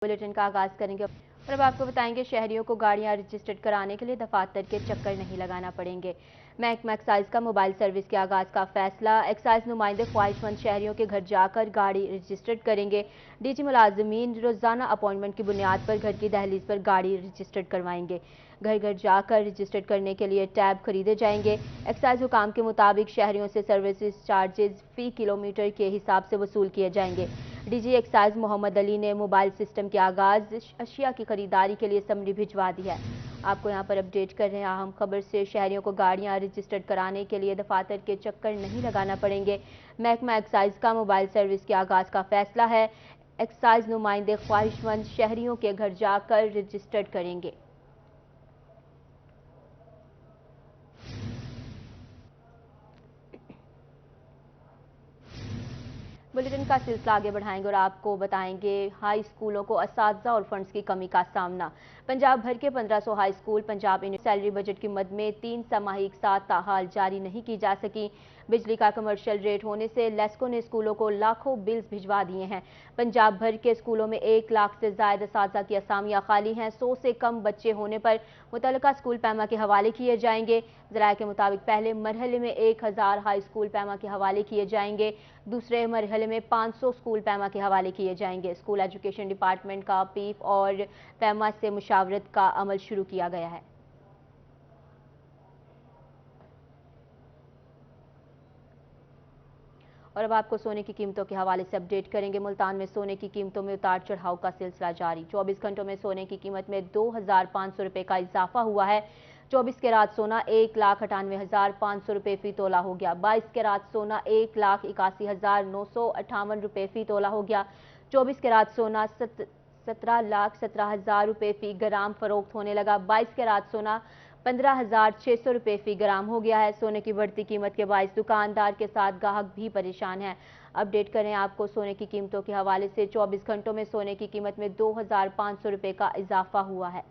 Bulletin का आगाज करेंगे और अब आपको बताएंगे शहरियों को गाड़ियां रजिस्टर्ड कराने के लिए दफातर के चक्कर नहीं लगाना पड़ेंगे। महकमा एक्साइज का मोबाइल सर्विस के आगाज का फैसला। एक्साइज नुमाइंदे ख्वाहिशमंद शहरियों के घर जाकर गाड़ी रजिस्टर्ड करेंगे। डीजी मुलाजमीन रोजाना अपॉइंटमेंट की बुनियाद पर घर की दहलीज पर गाड़ी रजिस्टर्ड करवाएंगे। घर घर जाकर रजिस्टर्ड करने के लिए टैब खरीदे जाएंगे। एक्साइज हुकाम के मुताबिक शहरियों से सर्विसेज चार्जेस फी किलोमीटर के हिसाब से वसूल किए जाएंगे। डीजी एक्साइज मोहम्मद अली ने मोबाइल सिस्टम के आगाज अशिया की खरीदारी के लिए समरी भिजवा दी है। आपको यहाँ पर अपडेट कर रहे हैं अहम खबर से। शहरियों को गाड़ियाँ रजिस्टर्ड कराने के लिए दफातर के चक्कर नहीं लगाना पड़ेंगे। महकमा एक्साइज का मोबाइल सर्विस के आगाज का फैसला है। एक्साइज नुमाइंदे ख्वाहिशमंद शहरियों के घर जाकर रजिस्टर्ड करेंगे। बुलेटिन का सिलसिला आगे बढ़ाएंगे और आपको बताएंगे हाई स्कूलों को असातिज़ा और फंड्स की कमी का सामना। पंजाब भर के 1500 high school Punjab salary budget की मद में 3 छमाही एक साथ ताहाल जारी नहीं की जा सकी। बिजली का कमर्शियल रेट होने से लेस्को ने स्कूलों को लाखों बिल्स भिजवा दिए हैं। पंजाब भर के स्कूलों में 1 लाख से ज्यादा असातिज़ा की असामियां खाली हैं। 100 से कम बच्चे होने पर मुतल्लिका स्कूल पैमा के हवाले किए जाएंगे। ज़राए के मुताबिक पहले मरहले में 1000 हाई स्कूल पैमा के हवाले किए जाएंगे। दूसरे मरहले में 500 स्कूल पैमा के हवाले किए जाएंगे। स्कूल एजुकेशन डिपार्टमेंट का पीफ और पैमा से मुशावरत का अमल शुरू किया गया है। और अब आपको सोने की कीमतों के हवाले से अपडेट करेंगे। मुल्तान में सोने की कीमतों में उतार चढ़ाव का सिलसिला जारी। 24 घंटों में सोने की कीमत में 2500 रुपये का इजाफा हुआ है। 24 कैरात सोना 1,98,500 रुपये फी तोला हो गया। 22 कैरात सोना 1,81,958 रुपये फी तोला हो गया। 24 कैरात सोना 17,17,000 रुपये फी ग्राम फरोख्त होने लगा। 22 कैरात सोना 15,600 रुपये फी ग्राम हो गया है। सोने की बढ़ती कीमत के बायस दुकानदार के साथ गाहक भी परेशान हैं। अपडेट करें आपको सोने की कीमतों के हवाले से। 24 घंटों में सोने की कीमत में 2,500 रुपये का इजाफा हुआ है।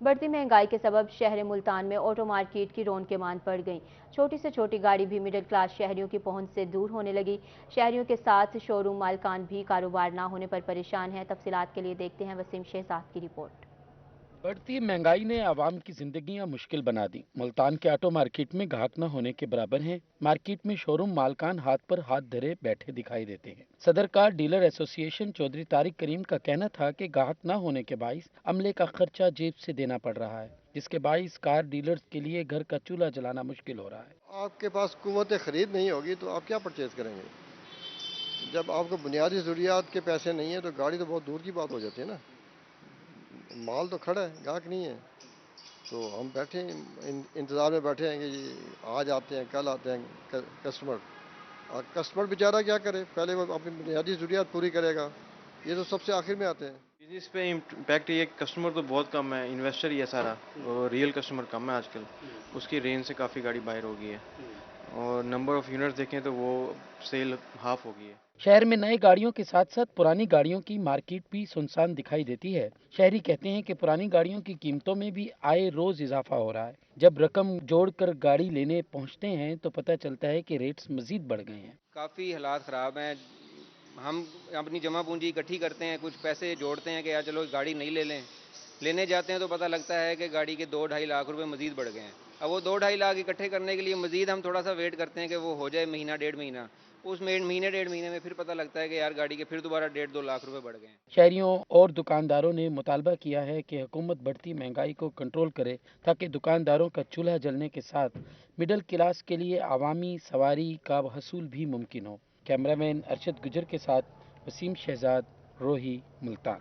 बढ़ती महंगाई के सबब शहर मुल्तान में ऑटो मार्केट की रौनकें मान पड़ गईं। छोटी से छोटी गाड़ी भी मिडिल क्लास शहरियों की पहुंच से दूर होने लगी। शहरियों के साथ शोरूम मालकान भी कारोबार ना होने पर परेशान हैं। तफसीलात के लिए देखते हैं वसीम शहजाद की रिपोर्ट। बढ़ती महंगाई ने आवाम की जिंदगियां मुश्किल बना दी। मुल्तान के ऑटो मार्केट में ग्राहक न होने के बराबर हैं। मार्केट में शोरूम मालकान हाथ पर हाथ धरे बैठे दिखाई देते हैं। सदर car dealer association Chaudhry Tariq Karim का कहना था कि ग्राहक न होने के बाइस अमले का खर्चा जेब से देना पड़ रहा है, जिसके बाइस कार डीलर्स के लिए घर का चूल्हा जलाना मुश्किल हो रहा है। आपके पास कुव्वत खरीद नहीं होगी तो आप क्या परचेज करेंगे? जब आपको बुनियादी ज़रूरियात के पैसे नहीं है तो गाड़ी तो बहुत दूर की बात हो जाती है ना। माल तो खड़ा है, ग्राहक नहीं है, तो हम बैठे इंतज़ार में बैठे हैं कि जी आज आते हैं कल आते हैं कस्टमर। और कस्टमर बेचारा क्या करे, पहले वो अपनी बुनियादी ज़रूरियात पूरी करेगा, ये तो सबसे आखिर में आते हैं। बिजनेस पे इम्पैक्ट ये कस्टमर तो बहुत कम है, इन्वेस्टर ही है सारा, और रियल कस्टमर कम है आजकल। उसकी रेंज से काफ़ी गाड़ी बाहर हो गई है, और नंबर ऑफ यूनिट्स देखें तो वो सेल हाफ हो गई है। शहर में नए गाड़ियों के साथ साथ पुरानी गाड़ियों की मार्केट भी सुनसान दिखाई देती है। शहरी कहते हैं कि पुरानी गाड़ियों की कीमतों में भी आए रोज इजाफा हो रहा है। जब रकम जोड़कर गाड़ी लेने पहुंचते हैं तो पता चलता है कि रेट्स मजीद बढ़ गए हैं। काफ़ी हालात ख़राब हैं। हम अपनी जमा पूंजी इकट्ठी करते हैं, कुछ पैसे जोड़ते हैं कि यार चलो गाड़ी नहीं ले लें। लेने जाते हैं तो पता लगता है कि गाड़ी के 2-2.5 लाख रुपए मजीद बढ़ गए हैं। अब वो 2-2.5 लाख इकट्ठे करने के लिए मजीद हम थोड़ा सा वेट करते हैं कि वो हो जाए महीना 1.5 महीना। उस महीने 1.5 महीने में फिर पता लगता है कि यार गाड़ी के फिर दोबारा 1.5-2 लाख रुपए बढ़ गए हैं। शहरियों और दुकानदारों ने मुतालबा किया है कि हुकूमत बढ़ती महंगाई को कंट्रोल करे, ताकि दुकानदारों का चूल्हा जलने के साथ मिडिल क्लास के लिए आवामी सवारी का हसूल भी मुमकिन हो। कैमरामैन अरशद गुजर के साथ वसीम शहजाद, रोही, मुल्तान।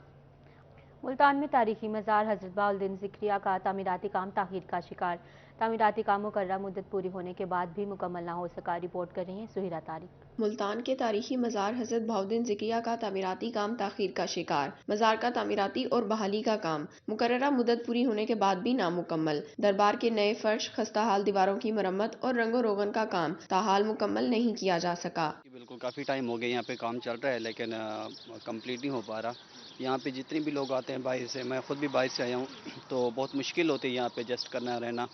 मुल्तान में तारीखी मज़ार हज़रत बाउद्दीन ज़िक्रिया का तामीराती काम ताख़ीर का शिकार। तामीराती काम मुकर्रर मुद्दत पूरी होने के बाद भी मुकम्मल ना हो सका। रिपोर्ट कर रही हैं सुहिरा तारिक। मुल्तान के तारीखी मज़ार हज़रत बाउद्दीन ज़िक्रिया का तामीराती काम ताख़ीर का शिकार। मज़ार का तामीराती और बहाली का काम मुकर्ररा मुद्दत पूरी होने के बाद भी नामुकम्मल। दरबार के नए फर्श, खस्ता हाल दीवारों की मरम्मत और रंगो रोगन का काम ताहाल मुकम्मल नहीं किया जा सका। बिल्कुल काफ़ी टाइम हो गया यहाँ पे काम चल रहा है, लेकिन कंप्लीट नहीं हो पा रहा। यहाँ पे जितने भी लोग आते हैं बाहर से, मैं खुद भी बाहर से आया हूँ, तो बहुत मुश्किल होती है यहाँ पे एडजस्ट करना रहना।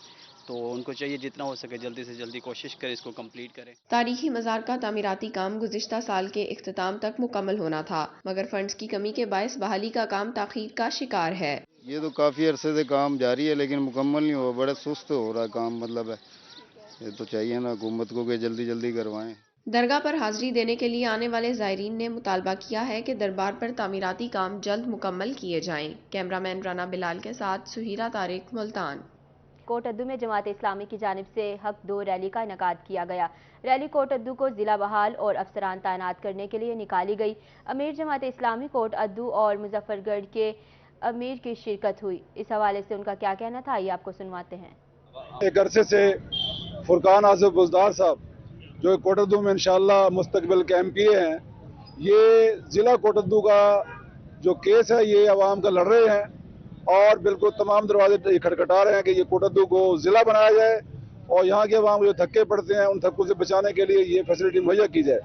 تو ان کو چاہیے جتنا ہو سکے جلدی سے جلدی کوشش کرے اس کو کمپلیٹ کریں۔ تاریخی مزار کا تعمیراتی کام گزشتہ سال کے اختتام تک مکمل ہونا تھا، مگر فنڈز کی کمی کے باعث بحالی کا کام تاخیر کا شکار ہے۔ یہ تو کافی عرصے سے کام جاری ہے لیکن مکمل نہیں ہوا، بڑا سست ہو رہا کام، مطلب ہے یہ تو چاہیے نا حکومت کو کہ جلدی جلدی کروائیں۔ درگاہ پر حاضری دینے کے لیے آنے والے زائرین نے مطالبہ کیا ہے کہ دربار پر تعمیراتی کام جلد مکمل کیے جائیں۔ کیمرہ مین رانا بلال کے ساتھ سہیرہ طارق، ملتان۔ کوٹ ادو میں جماعت اسلامی کی جانب سے حق 2 ریلی کا انعقاد کیا گیا۔ ریلی کوٹ ادو کو ضلع بحال اور افسران تعینات کرنے کے لیے نکالی گئی۔ امیر جماعت اسلامی کوٹ ادو اور مظفر گڑھ کے امیر کی شرکت ہوئی۔ اس حوالے سے ان کا کیا کہنا تھا، آئیے آپ کو سنواتے ہیں۔ ایک عرصے سے فرقان آصف بزدار صاحب جو کوٹ ادو میں انشاءاللہ مستقبل کے ایم پی اے ہیں، یہ ضلع کوٹ ادو کا جو کیس ہے یہ عوام کا لڑ رہے ہیں اور بالکل تمام دروازے کھٹکھٹا رہے ہیں کہ یہ کوٹ ادو کو ضلع بنایا جائے اور یہاں کے عوام کو جو دھکے پڑتے ہیں ان دھکوں سے بچانے کے لیے یہ فیسلٹی مہیا کی جائے۔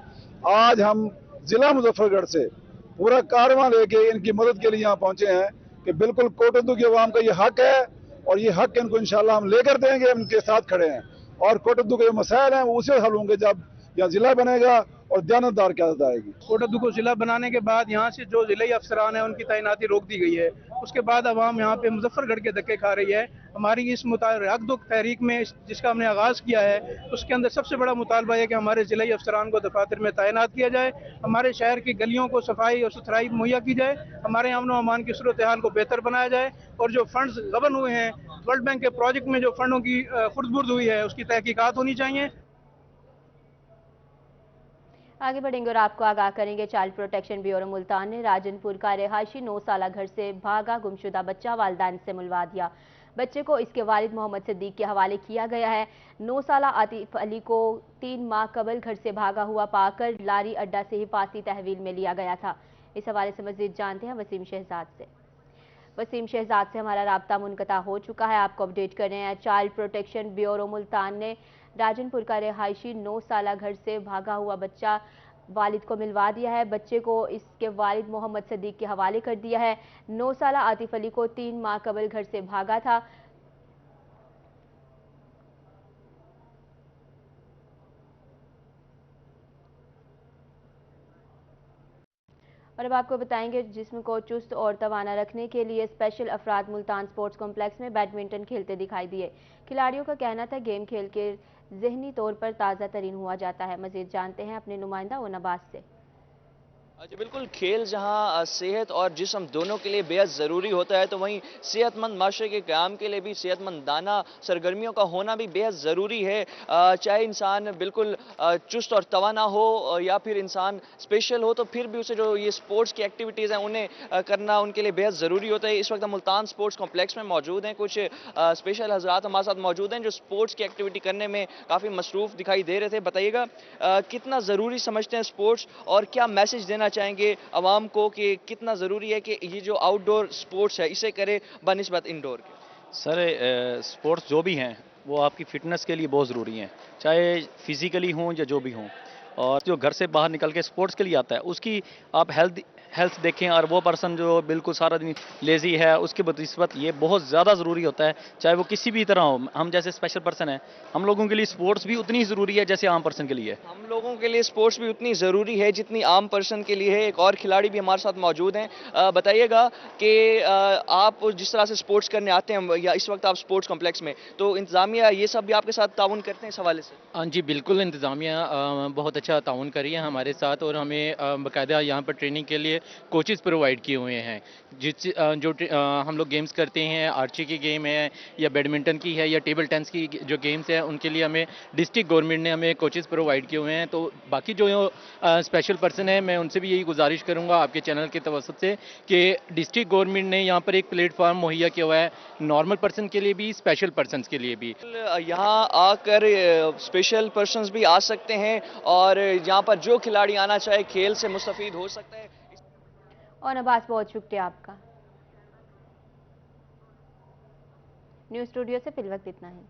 آج ہم ضلع مظفر گڑھ سے پورا کارواں لے کے ان کی مدد کے لیے یہاں پہنچے ہیں کہ بالکل کوٹ ادو کے عوام کا یہ حق ہے اور یہ حق ان کو انشاءاللہ ہم لے کر دیں گے، ان کے ساتھ کھڑے ہیں اور کوٹ ادو کے جو مسائل ہیں وہ اسی حل ہوں گے جب یہاں ضلع بنے گا اور دیانتدار قیادت آئے گی۔ کوٹ ادو کو ضلع بنانے کے بعد یہاں سے جو ضلعی افسران ہیں ان کی تعیناتی روک دی گئی ہے، اس کے بعد عوام یہاں پہ مظفر گڑھ کے دھکے کھا رہی ہے۔ ہماری اس حق 2 تحریک میں جس کا ہم نے آغاز کیا ہے اس کے اندر سب سے بڑا مطالبہ ہے کہ ہمارے ضلعی افسران کو دفاتر میں تعینات کیا جائے، ہمارے شہر کی گلیوں کو صفائی اور ستھرائی مہیا کی جائے، ہمارے امن و امان کی صورتحال کو بہتر بنایا جائے اور جو فنڈز غبن ہوئے ہیں ورلڈ بینک کے پروجیکٹ میں جو فنڈوں کی خرد برد ہوئی ہے اس کی تحقیقات ہونی چاہیے۔ آگے بڑھیں گے اور آپ کو آگاہ کریں گے، چائلڈ پروٹیکشن بیورو ملتان نے راجن پور کا رہائشی 9 سالہ گھر سے بھاگا گمشدہ بچہ والدین سے ملوا دیا۔ بچے کو اس کے والد محمد صدیق کے حوالے کیا گیا ہے۔ 9 سالہ عاطف علی کو 3 ماہ قبل گھر سے بھاگا ہوا پا کر لاری اڈہ سے حفاظتی تحویل میں لیا گیا تھا۔ اس حوالے سے مزید جانتے ہیں وسیم شہزاد سے۔ وسیم شہزاد سے ہمارا رابطہ منقطع ہو چکا ہے، آپ کو اپڈیٹ کر رہے ہیں۔ چائلڈ پروٹیکشن بیورو ملتان نے راجن پور کا رہائشی 9 سالہ گھر سے بھاگا ہوا بچہ والد کو ملوا دیا ہے۔ بچے کو اس کے والد محمد صدیق کے حوالے کر دیا ہے۔ 9 سالہ عاطف علی کو 3 ماہ قبل گھر سے بھاگا تھا۔ اور اب آپ کو بتائیں گے، جسم کو چست اور توانا رکھنے کے لیے اسپیشل افراد ملتان سپورٹس کمپلیکس میں بیڈمنٹن کھیلتے دکھائی دیے۔ کھلاڑیوں کا کہنا تھا گیم کھیل کے ذہنی طور پر تازہ ترین ہوا جاتا ہے۔ مزید جانتے ہیں اپنے نمائندہ اون عباس سے۔ جی بالکل، کھیل جہاں صحت اور جسم دونوں کے لیے بے حد ضروری ہوتا ہے تو وہیں صحت مند معاشرے کے قیام کے لیے بھی صحت مندانہ سرگرمیوں کا ہونا بھی بے حد ضروری ہے۔ چاہے انسان بالکل چست اور توانا ہو یا پھر انسان اسپیشل ہو تو پھر بھی اسے جو یہ سپورٹس کی ایکٹیویٹیز ہیں انہیں کرنا ان کے لیے بے حد ضروری ہوتا ہے۔ اس وقت ہم ملتان سپورٹس کمپلیکس میں موجود ہیں، کچھ اسپیشل حضرات ہمارے ساتھ موجود ہیں جو سپورٹس کی ایکٹیویٹی کرنے میں کافی مصروف دکھائی دے رہے تھے۔ بتائیے گا کتنا ضروری سمجھتے ہیں سپورٹس اور کیا میسج دینا چاہیں گے عوام کو کہ کتنا ضروری ہے کہ یہ جو آؤٹ ڈور سپورٹس ہے اسے کرے بنسبت انڈور کے؟ سر سپورٹس جو بھی ہیں وہ آپ کی فٹنس کے لیے بہت ضروری ہیں، چاہے فزیکلی ہوں یا جو بھی ہوں، اور جو گھر سے باہر نکل کے سپورٹس کے لیے آتا ہے اس کی آپ ہیلتھ دیکھیں، اور وہ پرسن جو بالکل سارا دن لیزی ہے اس کے بنسبت یہ بہت زیادہ ضروری ہوتا ہے، چاہے وہ کسی بھی طرح ہو۔ ہم جیسے اسپیشل پرسن ہیں، ہم لوگوں کے لیے سپورٹس بھی اتنی ہی ضروری ہے جیسے عام پرسن کے لیے۔ ہم لوگوں کے لیے سپورٹس بھی اتنی ضروری ہے جتنی عام پرسن کے لیے ہے۔ ایک اور کھلاڑی بھی ہمارے ساتھ موجود ہیں، بتائیے گا کہ آپ جس طرح سے سپورٹس کرنے آتے ہیں یا اس وقت آپ سپورٹس کمپلیکس میں، تو انتظامیہ یہ سب بھی آپ کے ساتھ تعاون کرتے ہیں اس حوالے سے؟ ہاں جی بالکل، انتظامیہ بہت اچھا تعاون کری ہے ہمارے ساتھ اور ہمیں باقاعدہ یہاں پر ٹریننگ کے لیے کوچز پرووائڈ کیے ہوئے ہیں۔ جو ہم لوگ گیمز کرتے ہیں، آرچری کی گیم ہے یا بیڈمنٹن کی ہے یا ٹیبل ٹینس کی جو گیمز ہیں ان کے لیے ہمیں ڈسٹرکٹ گورنمنٹ نے ہمیں کوچز پرووائڈ کیے ہوئے ہیں۔ تو باقی جو اسپیشل پرسن ہیں میں ان سے بھی یہی گزارش کروں گا آپ کے چینل کے توسط سے کہ ڈسٹرکٹ گورنمنٹ نے یہاں پر ایک پلیٹ فارم مہیا کیا ہوا ہے نارمل پرسن کے لیے بھی، اسپیشل پرسنس کے لیے بھی۔ یہاں آ کر اسپیشل پرسنز بھی آ سکتے ہیں اور یہاں پر جو کھلاڑی آنا چاہے کھیل سے مستفید ہو سکتا ہے۔ اور عباس بہت شکریہ آپ کا۔ نیوز اسٹوڈیو سے فی الوقت اتنا ہی۔